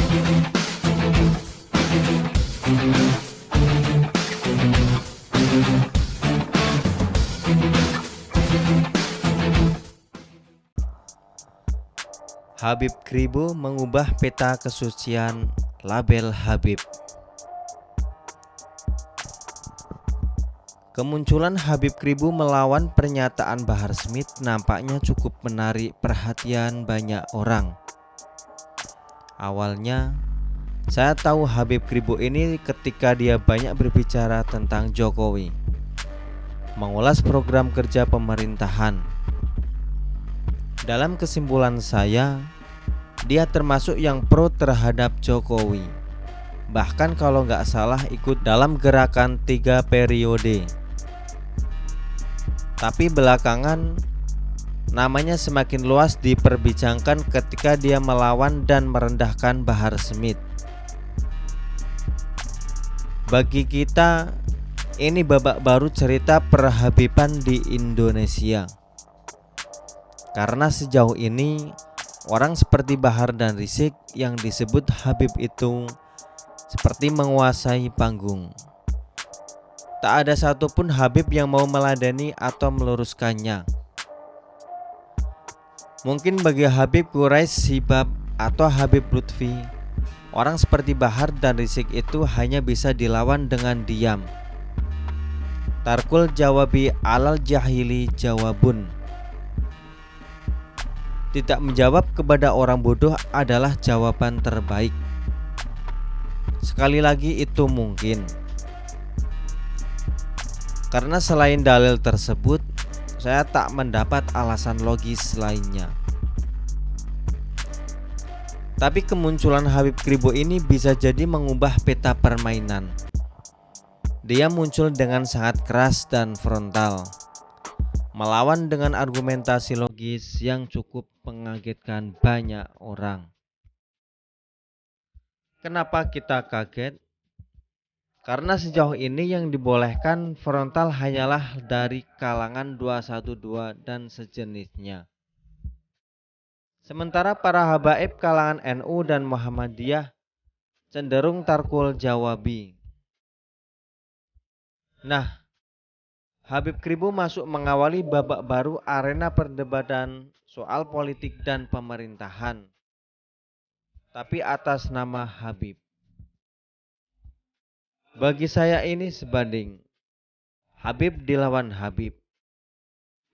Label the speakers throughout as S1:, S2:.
S1: Habib Kribo mengubah peta kesucian label Habib. Kemunculan Habib Kribo melawan pernyataan Bahar Smith nampaknya cukup menarik perhatian banyak orang. Awalnya, saya tahu Habib Kribo ini ketika dia banyak berbicara tentang Jokowi, mengulas program kerja pemerintahan. Dalam kesimpulan saya, dia termasuk yang pro terhadap Jokowi. Bahkan kalau nggak salah ikut dalam gerakan 3 periode. Tapi belakangan namanya semakin luas diperbincangkan ketika dia melawan dan merendahkan Bahar Smith. Bagi kita, ini babak baru cerita perhabiban di Indonesia. Karena sejauh ini orang seperti Bahar dan Rizik yang disebut Habib itu seperti menguasai panggung. Tak ada satupun Habib yang mau meladeni atau meluruskannya. Mungkin bagi Habib Quraisy Hibab atau Habib Lutfi, orang seperti Bahar dan Rizik itu hanya bisa dilawan dengan diam. Tarkul jawabi alal jahili jawabun. Tidak menjawab kepada orang bodoh adalah jawaban terbaik. Sekali lagi itu mungkin. Karena selain dalil tersebut, saya tak mendapat alasan logis lainnya. Tapi kemunculan Habib Kribo ini bisa jadi mengubah peta permainan. Dia muncul dengan sangat keras dan frontal, melawan dengan argumentasi logis yang cukup mengagetkan banyak orang. Kenapa kita kaget? Karena sejauh ini yang dibolehkan frontal hanyalah dari kalangan 212 dan sejenisnya. Sementara para habaib kalangan NU dan Muhammadiyah cenderung tarkul jawabi. Nah, Habib Kribo masuk mengawali babak baru arena perdebatan soal politik dan pemerintahan, tapi atas nama Habib. Bagi saya ini sebanding Habib dilawan Habib.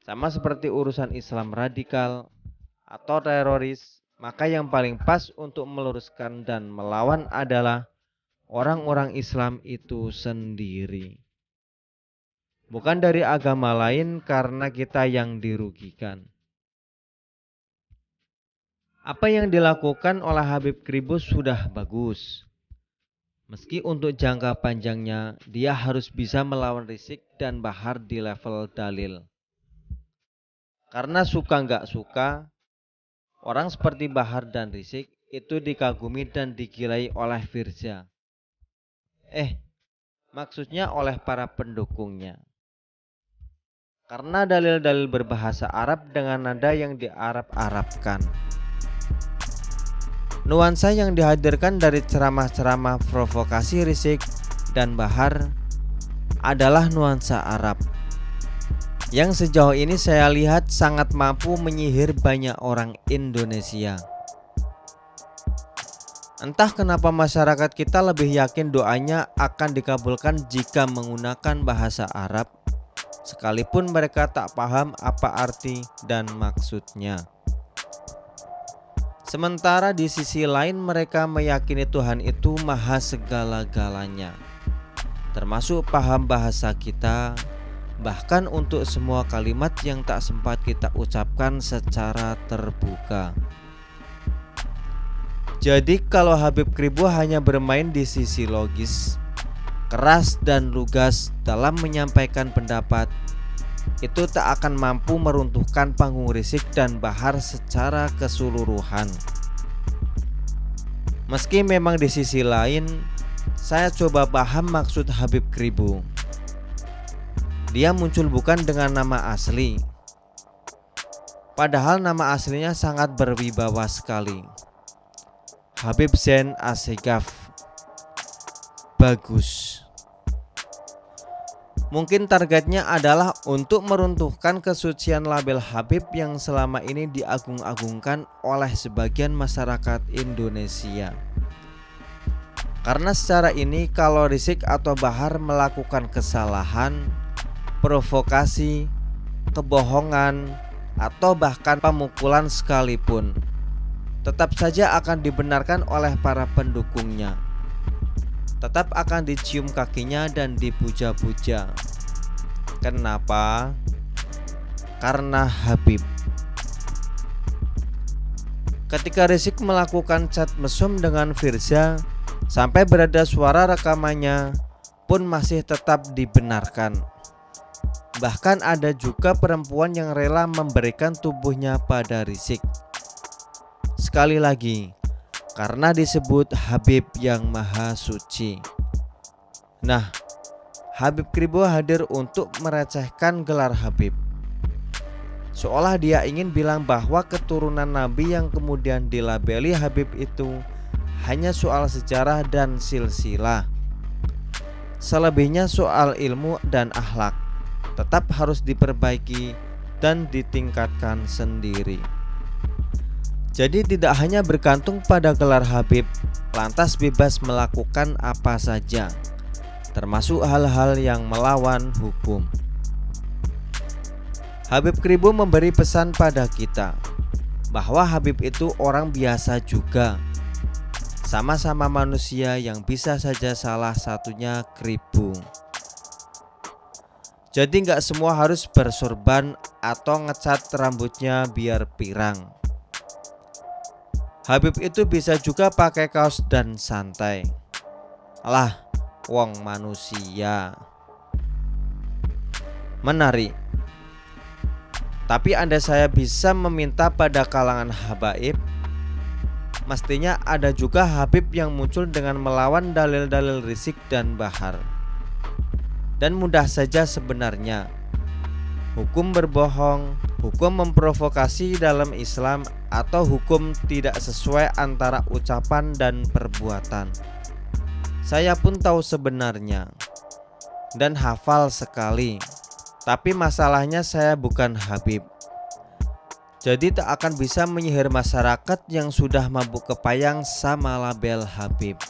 S1: Sama seperti urusan Islam radikal atau teroris, maka yang paling pas untuk meluruskan dan melawan adalah orang-orang Islam itu sendiri. Bukan dari agama lain karena kita yang dirugikan. Apa yang dilakukan oleh Habib Kribo sudah bagus. Meski untuk jangka panjangnya dia harus bisa melawan Rizik dan Bahar di level dalil. Karena suka nggak suka, orang seperti Bahar dan Rizik itu dikagumi dan digilai oleh Firza. Maksudnya oleh para pendukungnya. Karena dalil-dalil berbahasa Arab dengan nada yang diarab-arabkan. Nuansa yang dihadirkan dari ceramah-ceramah provokasi Rizik dan Bahar adalah nuansa Arab yang sejauh ini saya lihat sangat mampu menyihir banyak orang Indonesia. Entah kenapa masyarakat kita lebih yakin doanya akan dikabulkan jika menggunakan bahasa Arab, sekalipun mereka tak paham apa arti dan maksudnya. Sementara di sisi lain mereka meyakini Tuhan itu maha segala-galanya, termasuk paham bahasa kita, bahkan untuk semua kalimat yang tak sempat kita ucapkan secara terbuka. Jadi kalau Habib Kribo hanya bermain di sisi logis, keras dan lugas dalam menyampaikan pendapat, itu tak akan mampu meruntuhkan panggung Rizik dan Bahar secara keseluruhan. Meski memang di sisi lain, saya coba paham maksud Habib Kribo. Dia muncul bukan dengan nama asli, padahal nama aslinya sangat berwibawa sekali. Habib Zain Asseghaf. Bagus. Mungkin targetnya adalah untuk meruntuhkan kesucian label Habib yang selama ini diagung-agungkan oleh sebagian masyarakat Indonesia. Karena secara ini kalau Rizik atau Bahar melakukan kesalahan, provokasi, kebohongan, atau bahkan pemukulan sekalipun, tetap saja akan dibenarkan oleh para pendukungnya. Tetap akan dicium kakinya dan dipuja-puja. Kenapa? Karena Habib. Ketika Rizik melakukan chat mesum dengan Firza, sampai berada suara rekamannya pun masih tetap dibenarkan. Bahkan ada juga perempuan yang rela memberikan tubuhnya pada Rizik. Sekali lagi, karena disebut Habib yang Maha Suci. Nah, Habib Kribo hadir untuk merecehkan gelar Habib. Seolah dia ingin bilang bahwa keturunan Nabi yang kemudian dilabeli Habib itu hanya soal sejarah dan silsilah. Selebihnya soal ilmu dan akhlak tetap harus diperbaiki dan ditingkatkan sendiri. Jadi tidak hanya bergantung pada gelar Habib, lantas bebas melakukan apa saja, termasuk hal-hal yang melawan hukum. Habib Kribo memberi pesan pada kita bahwa Habib itu orang biasa juga, sama-sama manusia yang bisa saja salah satunya Kribo. Jadi nggak semua harus bersorban atau ngecat rambutnya biar pirang. Habib itu bisa juga pakai kaos dan santai. Alah, wong manusia. Menarik. Tapi andai saya bisa meminta pada kalangan habaib, mestinya ada juga Habib yang muncul dengan melawan dalil-dalil Rizik dan Bahar. Dan mudah saja sebenarnya. Hukum berbohong, hukum memprovokasi dalam Islam, atau hukum tidak sesuai antara ucapan dan perbuatan. Saya pun tahu sebenarnya dan hafal sekali. Tapi masalahnya saya bukan Habib. Jadi tak akan bisa menyihir masyarakat yang sudah mabuk kepayang sama label Habib.